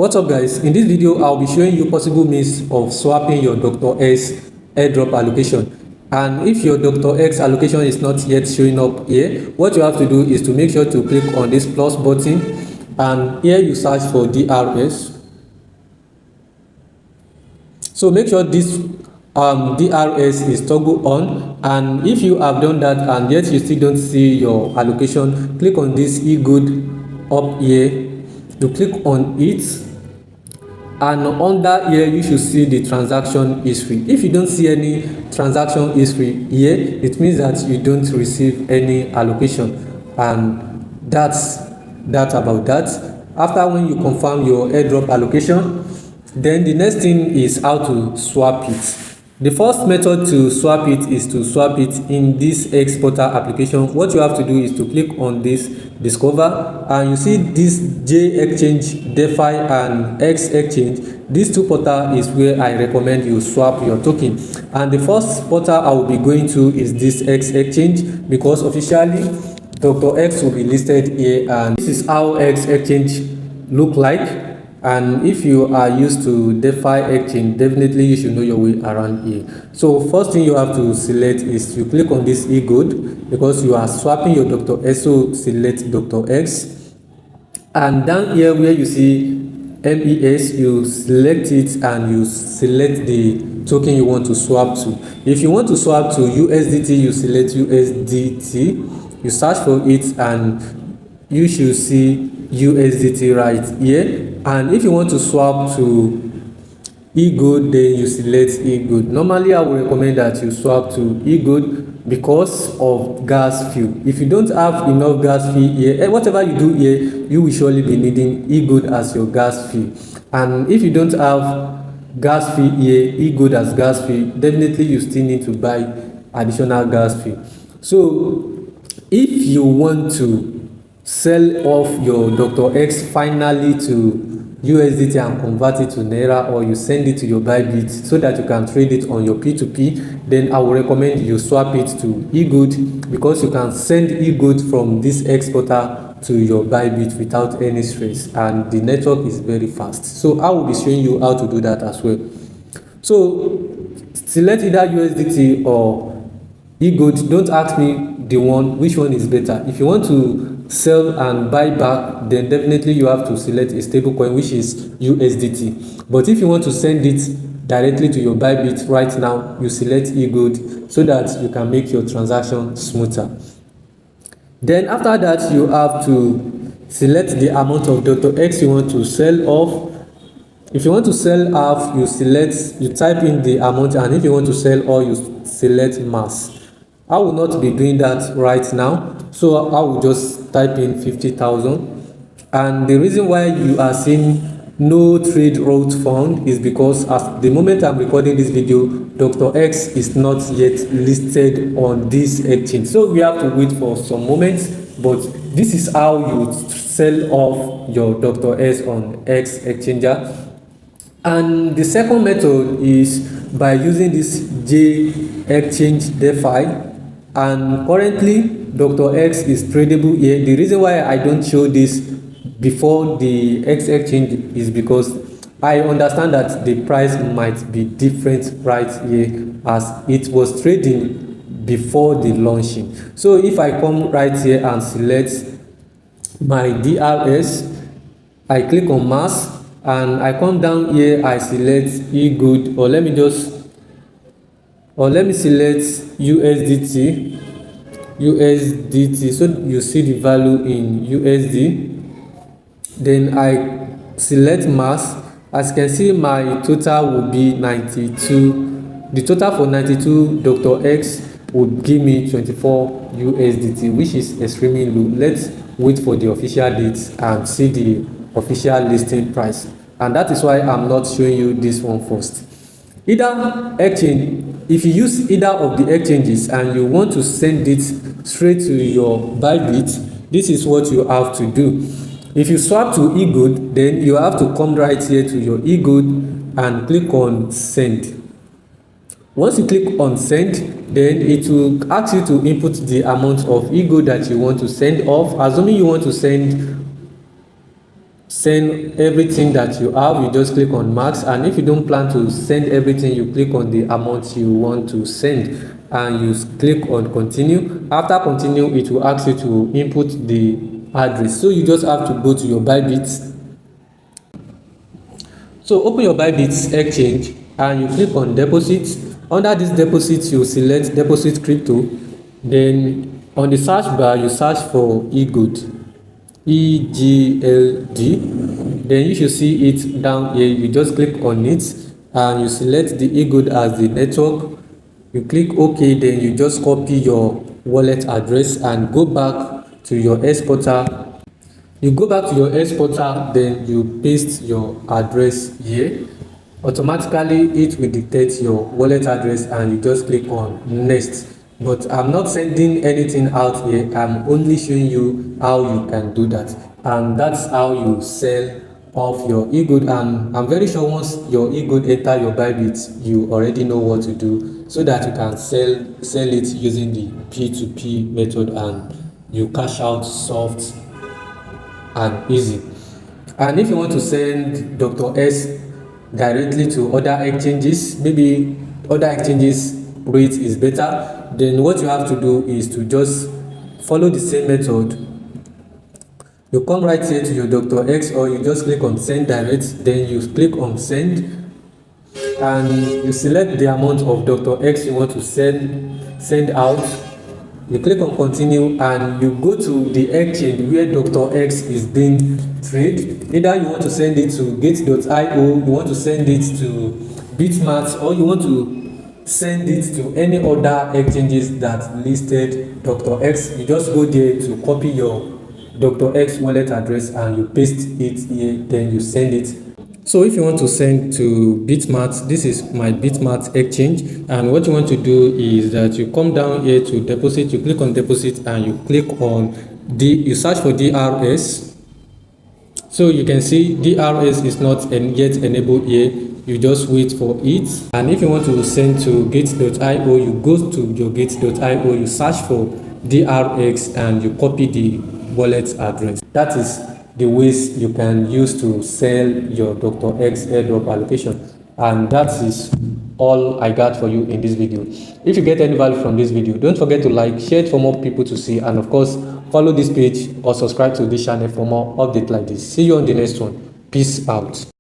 What's up guys, in this video I'll be showing you possible means of swapping your Doctorx airdrop allocation. And if your Doctorx allocation is not yet showing up here, what you have to do is to make sure to click on this plus button, and here you search for DRS. So make sure this DRS is toggle on, and if you have done that and yet you still don't see your allocation, click on this eGOLD up here. You click on it, and under here you should see the transaction history. If you don't see any transaction history here, it means that you don't receive any allocation, and that's about that. After when you confirm your airdrop allocation, then the next thing is how to swap it. The first method to swap it is to swap it in this xPortal application. What you have to do is to click on this discover, and you see this J exchange, DeFi and X exchange. These two portals is where I recommend you swap your token, and the first portal I will be going to is this X exchange, because officially Doctorx will be listed here, and this is how X exchange look like. And if you are used to DeFi exchange, definitely you should know your way around here. So first thing you have to select is you click on this eGOLD, because you are swapping your Doctorx. So select Doctorx, and down here where you see MES, you select it and you select the token you want to swap to. If you want to swap to USDT, you select USDT, you search for it, and you should see USDT right here. And if you want to swap to eGOLD, then you select eGOLD. Normally I would recommend that you swap to eGOLD because of gas fee. If you don't have enough gas fee here, whatever you do here, you will surely be needing eGOLD as your gas fee. And if you don't have gas fee here, eGOLD as gas fee, definitely you still need to buy additional gas fee. So if you want to sell off your Doctorx finally to USDT and convert it to Naira, or you send it to your BuyBit so that you can trade it on your P2P, then I will recommend you swap it to eGOLD, because you can send eGOLD from this xPortal to your BuyBit without any stress, and the network is very fast. So I will be showing you how to do that as well. So select either USDT or eGOLD. Don't ask me which one is better. If you want to sell and buy back, then definitely you have to select a stable coin, which is USDT. But if you want to send it directly to your BuyBit right now, you select eGOLD so that you can make your transaction smoother. Then after that, you have to select the amount of Doctorx you want to sell off. If you want to sell half, you type in the amount, and if you want to sell all, you select mass. I will not be doing that right now, so I will just type in 50,000. And the reason why you are seeing no trade route found is because at the moment I'm recording this video, Doctorx is not yet listed on this exchange. So we have to wait for some moments, but this is how you sell off your Doctorx on X exchanger. And the second method is by using this J exchange DeFi. And currently Doctorx is tradable here. The reason why I don't show this before the X exchange is because I understand that the price might be different right here, as it was trading before the launching. So if I come right here and select my DRS, I click on mass, and I come down here, I select eGOLD, or let me select USDT, so you see the value in USD. Then I select mass. As you can see, my total will be 92. The total for 92 Doctorx would give me 24 USDT, which is extremely low. Let's wait for the official dates and see the official listing price, and that is why I'm not showing you this one first. Either exchange, if you use either of the exchanges and you want to send it straight to your BuyBit, this is what you have to do. If you swap to eGOLD, then you have to come right here to your eGOLD and click on send. Once you click on send, then it will ask you to input the amount of eGOLD that you want to send off. Assuming you want to send send everything that you have, you just click on max. And if you don't plan to send everything, you click on the amount you want to send and you click on continue. After continue, it will ask you to input the address, so you just have to go to your Bybit. So open your Bybit exchange and you click on deposit. Under this deposit, you select deposit crypto. Then on the search bar, you search for eGOLD, EGLD. Then you should see it down here. You just click on it and you select the eGOLD as the network. You click OK. Then you just copy your wallet address and go back to your xPortal. You go back to your xPortal, then you paste your address here. Automatically it will detect your wallet address and you just click on next. But I'm not sending anything out here, I'm only showing you how you can do that. And that's how you sell off your eGOLD. And I'm very sure once your eGOLD enter your Bybit, you already know what to do so that you can sell it using the P2P method and you cash out soft and easy. And if you want to send Doctorx directly to other exchanges, maybe other exchanges rate is better, then what you have to do is to just follow the same method. You come right here to your Doctorx, or you just click on send direct, then you click on send and you select the amount of Doctorx you want to send out. You click on continue and you go to the exchange where Doctorx is being traded. Either you want to send it to gate.io, you want to send it to BitMart, or you want to send it to any other exchanges that listed Doctorx. You just go there to copy your Doctorx wallet address and you paste it here, then you send it. So if you want to send to BitMart, this is my BitMart exchange, and what you want to do is that you come down here to deposit, you click on deposit and you click on you search for DRS. So you can see DRS is not yet enabled here, you just wait for it. And if you want to send to gate.io, you go to your gate.io, you search for DRX and you copy the wallet address. That is the ways you can use to sell your Doctorx airdrop allocation. And that is all I got for you in this video. If you get any value from this video, don't forget to like, share it for more people to see, and of course follow this page or subscribe to this channel for more updates like this. See you on the next one. Peace out.